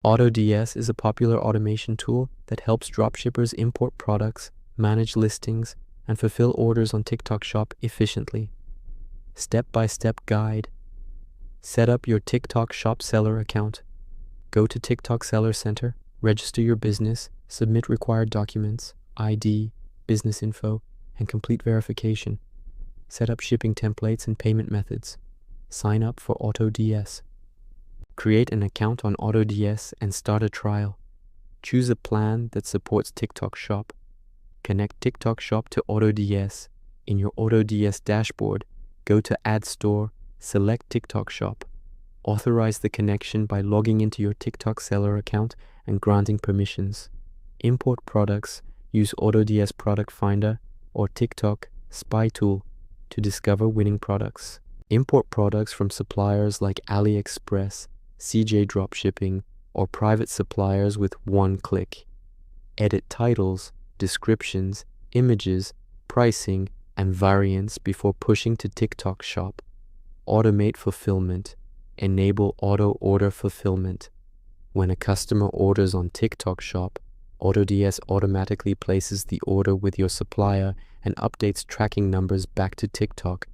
AutoDS is a popular automation tool that helps dropshippers import products, manage listings, and fulfill orders on TikTok Shop efficiently. Step-by-step guide. Set up your TikTok Shop seller account. Go to TikTok Seller Center, register your business, submit required documents, ID, business info, and complete verification. Set up shipping templates and payment methods. Sign up for AutoDS. Create an account on AutoDS and start a trial. Choose a plan that supports TikTok Shop. Connect TikTok Shop to AutoDS. In your AutoDS dashboard, go to Add Store, select TikTok Shop. Authorize the connection by logging into your TikTok seller account and granting permissions. Import products, use AutoDS Product Finder or TikTok Spy Tool to discover winning products. Import products from suppliers like AliExpress, CJ Dropshipping, or private suppliers with one click. Edit titles, descriptions, images, pricing, and variants before pushing to TikTok Shop. Automate fulfillment. Enable auto order fulfillment. When a customer orders on TikTok Shop, AutoDS automatically places the order with your supplier and updates tracking numbers back to TikTok